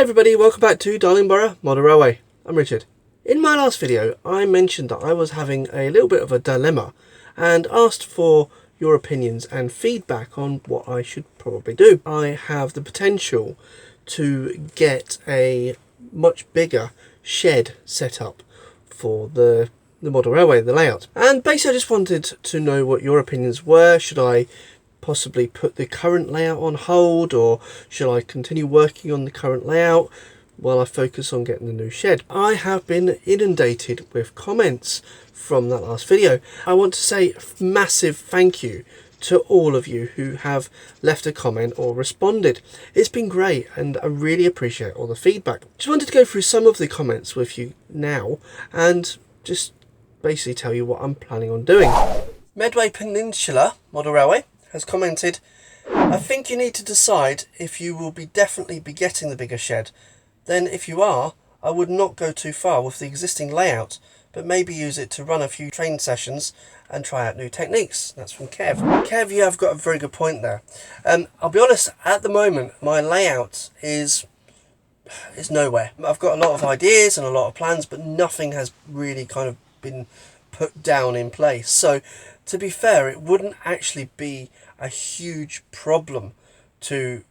everybody, welcome back to Darlingbrough Model Railway. I'm Richard. In my last video I mentioned that I was having a little bit of a dilemma and asked for your opinions and feedback on what I should probably do. I have the potential to get a much bigger shed set up for the model railway, the layout. And basically I just wanted to know what your opinions were. Should I possibly put the current layout on hold, or should I continue working on the current layout while I focus on getting the new shed? I have been inundated with comments from that last video. I want to say a massive thank you to all of you who have left a comment or responded. It's been great and I really appreciate all the feedback. Just wanted to go through some of the comments with you now and just basically tell you what I'm planning on doing. Medway Peninsula Model Railway has commented, I think you need to decide if you will definitely be getting the bigger shed. Then if you are, I would not go too far with the existing layout, but maybe use it to run a few train sessions and try out new techniques. That's from Kev. Kev, you have got a very good point there. I'll be honest, at the moment my layout is nowhere. I've got a lot of ideas and a lot of plans, but nothing has really kind of been put down in place. So to be fair, it wouldn't actually be a huge problem to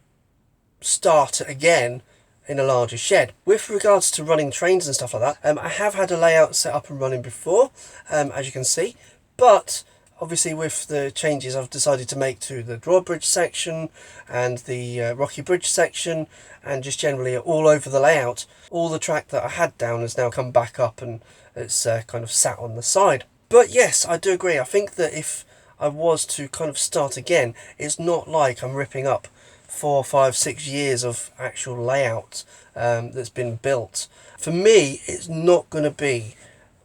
start again in a larger shed. With regards to running trains and stuff like that, I have had a layout set up and running before, as you can see, but obviously with the changes I've decided to make to the drawbridge section and the rocky bridge section, and just generally all over the layout, all the track that I had down has now come back up and it's kind of sat on the side. But yes, I do agree. I think that if I was to kind of start again, it's not like I'm ripping up 4, 5, 6 years of actual layout that's been built. For me, it's not going to be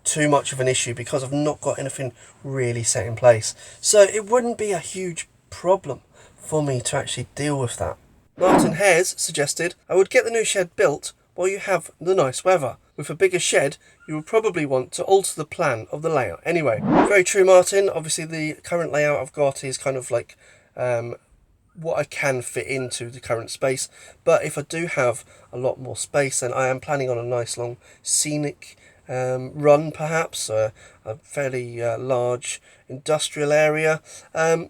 too much of an issue because I've not got anything really set in place. So it wouldn't be a huge problem for me to actually deal with that. Martin Hares suggested I would get the new shed built while you have the nice weather. With a bigger shed, you will probably want to alter the plan of the layout anyway. Very true, Martin. Obviously the current layout I've got is kind of like what I can fit into the current space, but if I do have a lot more space, then I am planning on a nice long scenic run, perhaps a fairly large industrial area.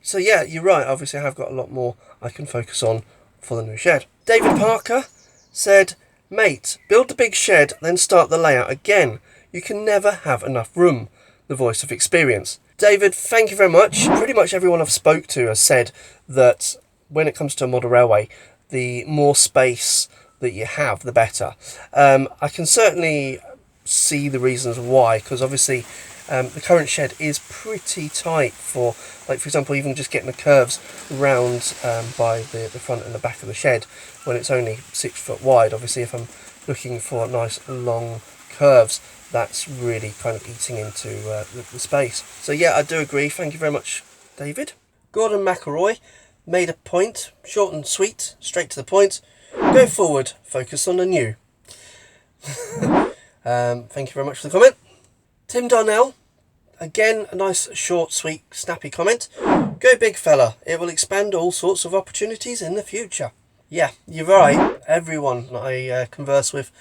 So yeah, you're right, obviously I have got a lot more I can focus on for the new shed. David Parker said, mate, build the big shed, then start the layout again. You can never have enough room. The voice of experience. David, thank you very much. Pretty much everyone I've spoke to has said that when it comes to a model railway, the more space that you have, the better. I can certainly see the reasons why, because obviously the current shed is pretty tight for, like for example, even just getting the curves round by the front and the back of the shed when it's only 6 foot wide. Obviously if I'm looking for nice long curves, that's really kind of eating into the space. So yeah, I do agree. Thank you very much, David. Gordon McElroy made a point, short and sweet, straight to the point. Go forward, focus on the new. Thank you very much for the comment. Tim Darnell, again a nice short, sweet, snappy comment. Go big fella, it will expand all sorts of opportunities in the future. Yeah, you're right. Everyone I converse with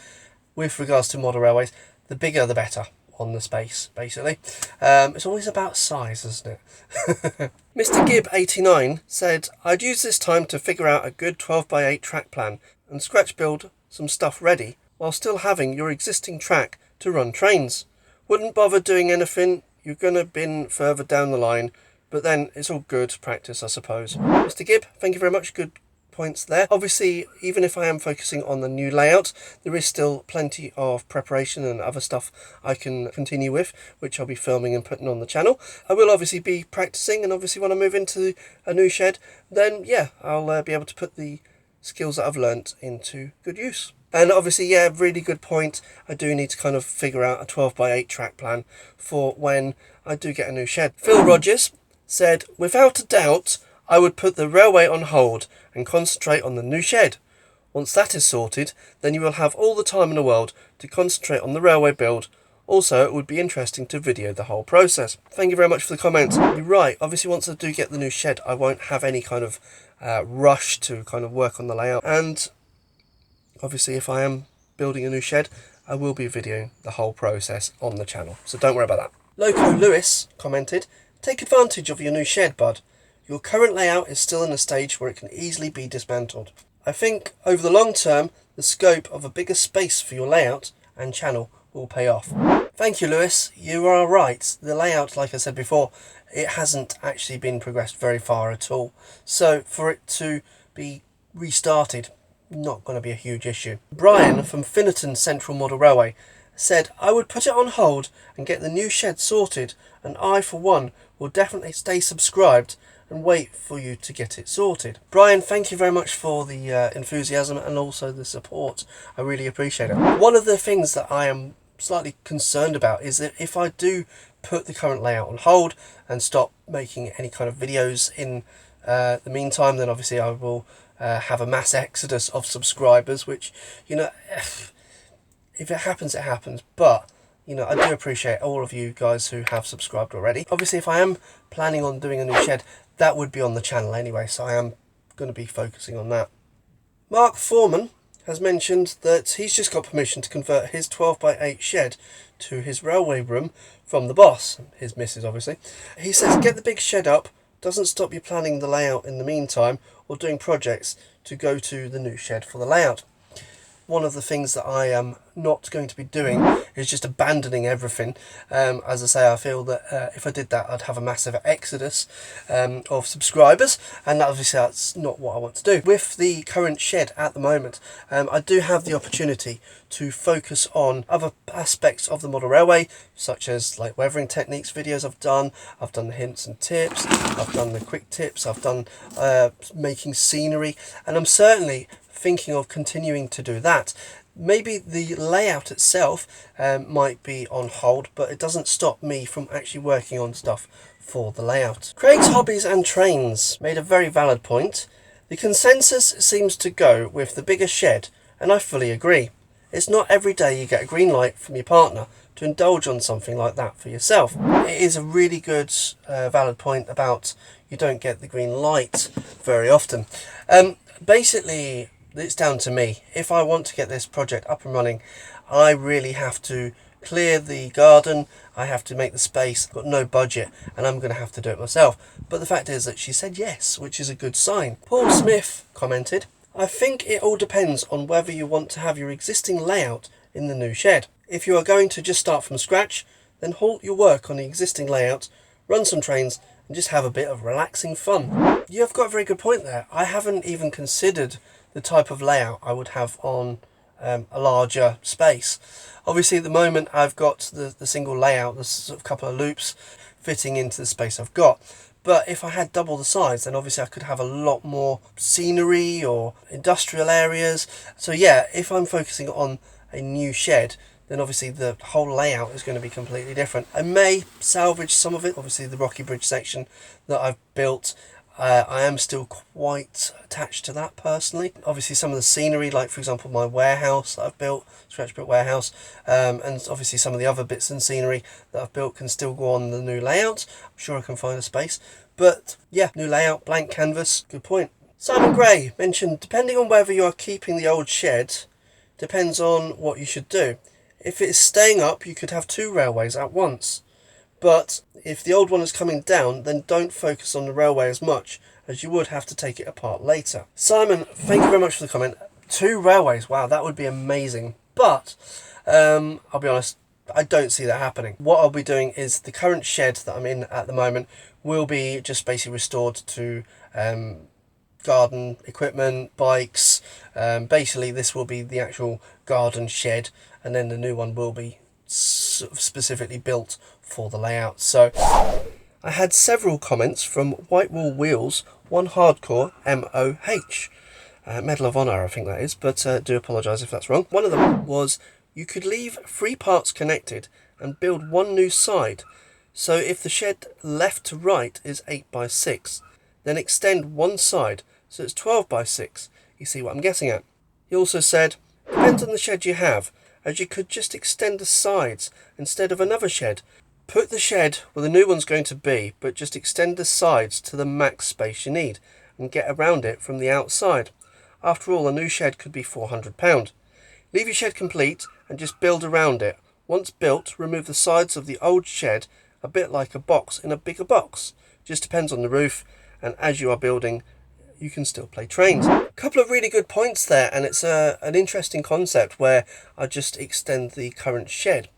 regards to model railways, the bigger the better on the space, basically. It's always about size, isn't it? Mr. Gibb89 said, I'd use this time to figure out a good 12x8 track plan and scratch build some stuff ready while still having your existing track to run trains. Wouldn't bother doing anything, you're gonna bin further down the line, but then it's all good practice, I suppose. Mr. Gibb, thank you very much. Good points there. Obviously, even if I am focusing on the new layout, there is still plenty of preparation and other stuff I can continue with, which I'll be filming and putting on the channel. I will obviously be practicing, and obviously when I move into a new shed, then yeah, I'll be able to put the skills that I've learnt into good use. And obviously, yeah, really good point. I do need to kind of figure out a 12x8 track plan for when I do get a new shed. Phil Rogers said, without a doubt, I would put the railway on hold and concentrate on the new shed. Once that is sorted, then you will have all the time in the world to concentrate on the railway build. Also, it would be interesting to video the whole process. Thank you very much for the comment. You're right, obviously once I do get the new shed, I won't have any kind of rush to kind of work on the layout. And obviously if I am building a new shed, I will be videoing the whole process on the channel, so don't worry about that. Loco Lewis commented, take advantage of your new shed, bud. Your current layout is still in a stage where it can easily be dismantled. I think over the long term, the scope of a bigger space for your layout and channel will pay off. Thank you, Lewis. You are right. The layout, like I said before, it hasn't actually been progressed very far at all. So for it to be restarted, not going to be a huge issue. Brian from Finnerton Central Model Railway said, I would put it on hold and get the new shed sorted, and I, for one, will definitely stay subscribed and wait for you to get it sorted. Brian, thank you very much for the enthusiasm and also the support. I really appreciate it. One of the things that I am slightly concerned about is that if I do put the current layout on hold and stop making any kind of videos in the meantime, then obviously I will have a mass exodus of subscribers, which, you know, if it happens, it happens. But, you know, I do appreciate all of you guys who have subscribed already. Obviously, if I am planning on doing a new shed, that would be on the channel anyway, so I am going to be focusing on that. Mark Foreman has mentioned that he's just got permission to convert his 12x8 shed to his railway room from the boss, his missus obviously. He says, get the big shed up, doesn't stop you planning the layout in the meantime or doing projects to go to the new shed for the layout. One of the things that I am not going to be doing is just abandoning everything. As I say, I feel that if I did that, I'd have a massive exodus of subscribers, and obviously that's not what I want to do. With the current shed at the moment, I do have the opportunity to focus on other aspects of the model railway, such as like weathering techniques videos I've done the hints and tips, I've done the quick tips, I've done making scenery, and I'm certainly thinking of continuing to do that. Maybe the layout itself might be on hold, but it doesn't stop me from actually working on stuff for the layout. Craig's Hobbies and Trains made a very valid point. The consensus seems to go with the bigger shed, and I fully agree. It's not every day you get a green light from your partner to indulge on something like that for yourself. It is a really good valid point about you don't get the green light very often. Basically, it's down to me. If I want to get this project up and running, I really have to clear the garden, I have to make the space, I've got no budget, and I'm going to have to do it myself. But the fact is that she said yes, which is a good sign. Paul Smith commented, I think it all depends on whether you want to have your existing layout in the new shed. If you are going to just start from scratch, then halt your work on the existing layout, run some trains, and just have a bit of relaxing fun. You have got a very good point there. I haven't even considered the type of layout I would have on a larger space. Obviously at the moment I've got the single layout, the sort of couple of loops fitting into the space I've got. But if I had double the size, then obviously I could have a lot more scenery or industrial areas. So yeah, if I'm focusing on a new shed, then obviously the whole layout is going to be completely different. I may salvage some of it, obviously the Rocky Bridge section that I've built. I am still quite attached to that personally. Obviously some of the scenery, like for example my warehouse that I've built, scratch built warehouse, and obviously some of the other bits and scenery that I've built can still go on the new layout. I'm sure I can find a space. But yeah, new layout, blank canvas, good point. Simon Gray mentioned, depending on whether you are keeping the old shed, depends on what you should do. If it is staying up, you could have two railways at once. But if the old one is coming down, then don't focus on the railway as much, as you would have to take it apart later. Simon, thank you very much for the comment. Two railways, wow, that would be amazing. But I'll be honest, I don't see that happening. What I'll be doing is the current shed that I'm in at the moment will be just basically restored to garden equipment, bikes. Basically this will be the actual garden shed, and then the new one will be sort of specifically built for the layout. So I had several comments from White Wall Wheels, one hardcore MOH. Medal of Honor, I think that is, but do apologise if that's wrong. One of them was, you could leave 3 parts connected and build one new side. So if the shed left to right is 8x6, then extend one side so it's 12x6. You see what I'm getting at? He also said, depends on the shed you have, as you could just extend the sides instead of another shed. Put the shed where the new one's going to be, but just extend the sides to the max space you need and get around it from the outside. After all, a new shed could be £400. Leave your shed complete and just build around it. Once built, remove the sides of the old shed, a bit like a box in a bigger box. Just depends on the roof, and as you are building, you can still play trains. A couple of really good points there, and it's an interesting concept where I just extend the current shed.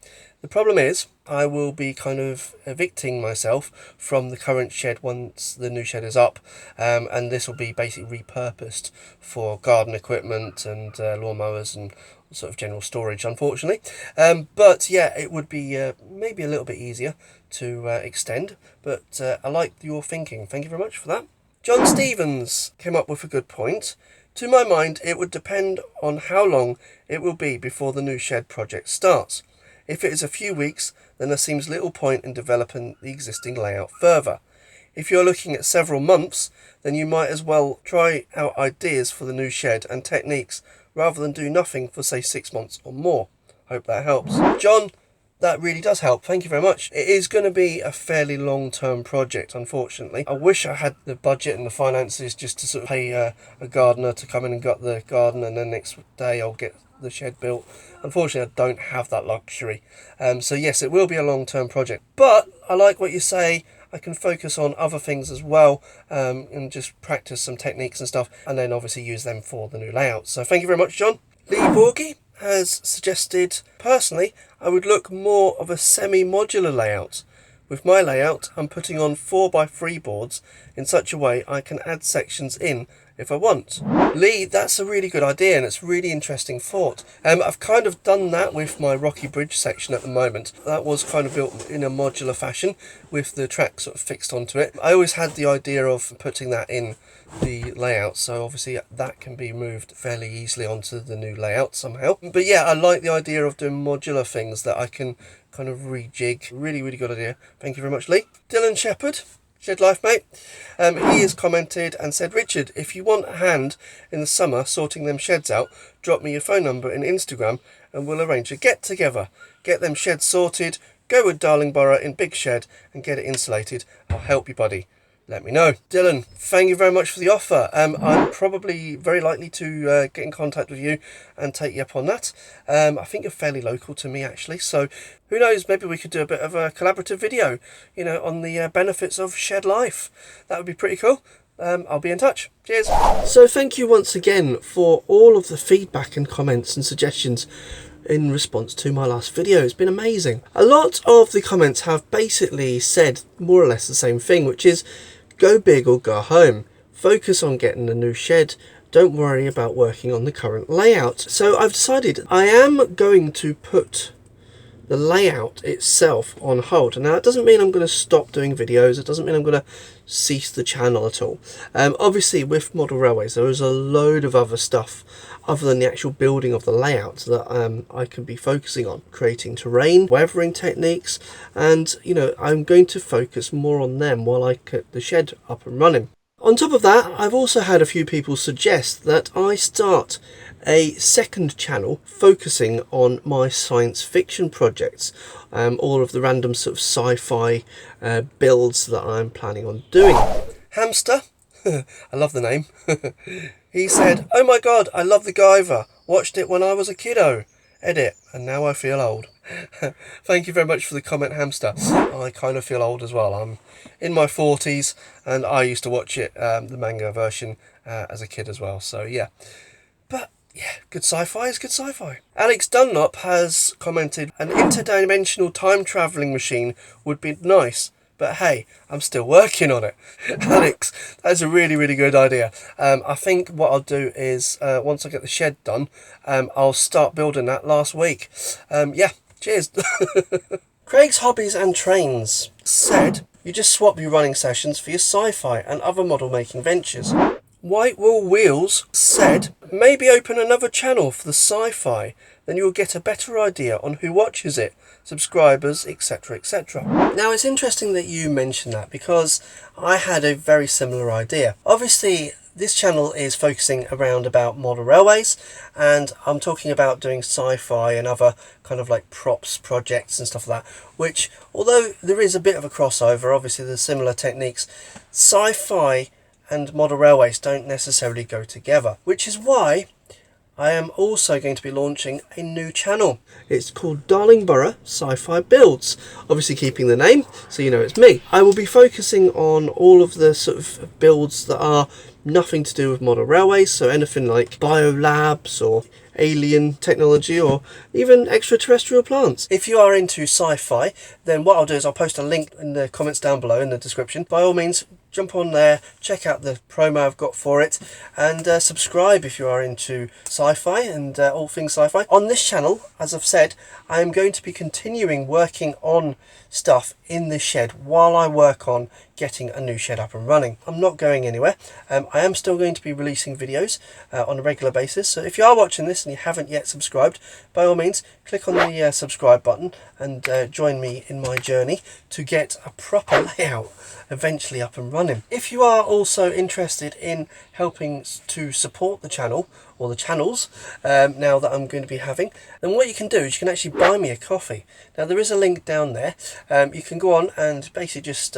The problem is I will be kind of evicting myself from the current shed once the new shed is up, and this will be basically repurposed for garden equipment and lawnmowers and sort of general storage, unfortunately. But yeah, it would be maybe a little bit easier to extend, but I like your thinking. Thank you very much for that. John Stevens came up with a good point. To my mind, it would depend on how long it will be before the new shed project starts. If it is a few weeks, then there seems little point in developing the existing layout further. If you're looking at several months, then you might as well try out ideas for the new shed and techniques rather than do nothing for say 6 months or more. Hope that helps. John, that really does help. Thank you very much. It is going to be a fairly long-term project, unfortunately. I wish I had the budget and the finances just to sort of pay a gardener to come in and gut the garden, and then next day I'll get the shed built. Unfortunately, I don't have that luxury. So yes, it will be a long-term project. But I like what you say. I can focus on other things as well, and just practice some techniques and stuff, and then obviously use them for the new layout. So thank you very much, John. Lee Borgie has suggested, personally, I would look more of a semi-modular layout. With my layout, I'm putting on 4x3 boards in such a way I can add sections in if I want. Lee, that's a really good idea, and it's a really interesting thought. I've kind of done that with my Rocky Bridge section at the moment. That was kind of built in a modular fashion with the track sort of fixed onto it. I always had the idea of putting that in the layout, so obviously that can be moved fairly easily onto the new layout somehow. But yeah, I like the idea of doing modular things that I can kind of rejig. Really, really good idea. Thank you very much, Lee. Dylan Shepherd, Shed Life Mate, he has commented and said, Richard, if you want a hand in the summer sorting them sheds out, drop me your phone number in Instagram and we'll arrange a get together. Get them sheds sorted, go with Darlingbrough in big shed and get it insulated. I'll help you, buddy. Let me know. Dylan, thank you very much for the offer. I'm probably very likely to get in contact with you and take you up on that. I think you're fairly local to me, actually, so who knows, maybe we could do a bit of a collaborative video, you know, on the benefits of shed life. That would be pretty cool. I'll be in touch. Cheers. So thank you once again for all of the feedback and comments and suggestions in response to my last video. It's been amazing. A lot of the comments have basically said more or less the same thing, which is go big or go home. Focus on getting a new shed. Don't worry about working on the current layout. So I've decided I am going to put the layout itself on hold. Now, it doesn't mean I'm going to stop doing videos. It doesn't mean I'm going to cease the channel at all. Obviously, with model railways, there is a load of other stuff other than the actual building of the layout that I can be focusing on. Creating terrain, weathering techniques, and, you know, I'm going to focus more on them while I get the shed up and running. On top of that, I've also had a few people suggest that I start a second channel focusing on my science fiction projects, all of the random sort of sci-fi builds that I'm planning on doing. Hamster, I love the name, he said, oh my god, I love the Guyver, watched it when I was a kiddo, edit, and now I feel old. Thank you very much for the comment, Hamster. I kind of feel old as well. I'm in my 40s and I used to watch it, the manga version, as a kid as well, so yeah. But yeah, good sci-fi is good sci-fi. Alex Dunlop has commented, an interdimensional time travelling machine would be nice, but hey, I'm still working on it. Alex, that's a really, really good idea. I think what I'll do is, once I get the shed done, I'll start building that last week. Yeah, cheers. Craig's Hobbies and Trains said, you just swap your running sessions for your sci-fi and other model making ventures. White Wool Wheels said, maybe open another channel for the sci-fi, then you'll get a better idea on who watches it, subscribers, etc, etc. Now, it's interesting that you mentioned that because I had a very similar idea. Obviously, this channel is focusing around about model railways, and I'm talking about doing sci-fi and other kind of like props projects and stuff like that, which, although there is a bit of a crossover, obviously there's similar techniques, sci-fi and model railways don't necessarily go together, which is why I am also going to be launching a new channel. It's called Darlingbrough Sci-Fi Builds, obviously keeping the name so you know it's me. I will be focusing on all of the sort of builds that are nothing to do with model railways, so anything like biolabs or alien technology or even extraterrestrial plants. If you are into sci-fi, then what I'll do is I'll post a link in the comments down below in the description. By all means, jump on there, check out the promo I've got for it, and subscribe if you are into sci-fi and all things sci-fi. On this channel, as I've said, I am going to be continuing working on stuff in this shed while I work on getting a new shed up and running. I'm not going anywhere. I am still going to be releasing videos on a regular basis, so if you are watching this and you haven't yet subscribed, by all means click on the subscribe button and join me in my journey to get a proper layout eventually up and running. If you are also interested in helping to support the channel or the channels now that I'm going to be having, then what you can do is you can actually buy me a coffee. Now there is a link down there. You can go on and basically just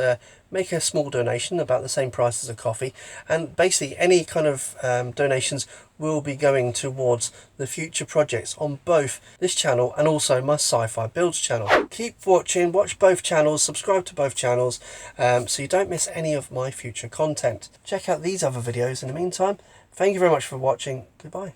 make a small donation about the same price as a coffee, and basically any kind of donations will be going towards the future projects on both this channel and also my Sci-Fi Builds channel. Keep watching, watch both channels, subscribe to both channels so you don't miss any of my future content. Check out these other videos in the meantime. Thank you very much for watching. Goodbye.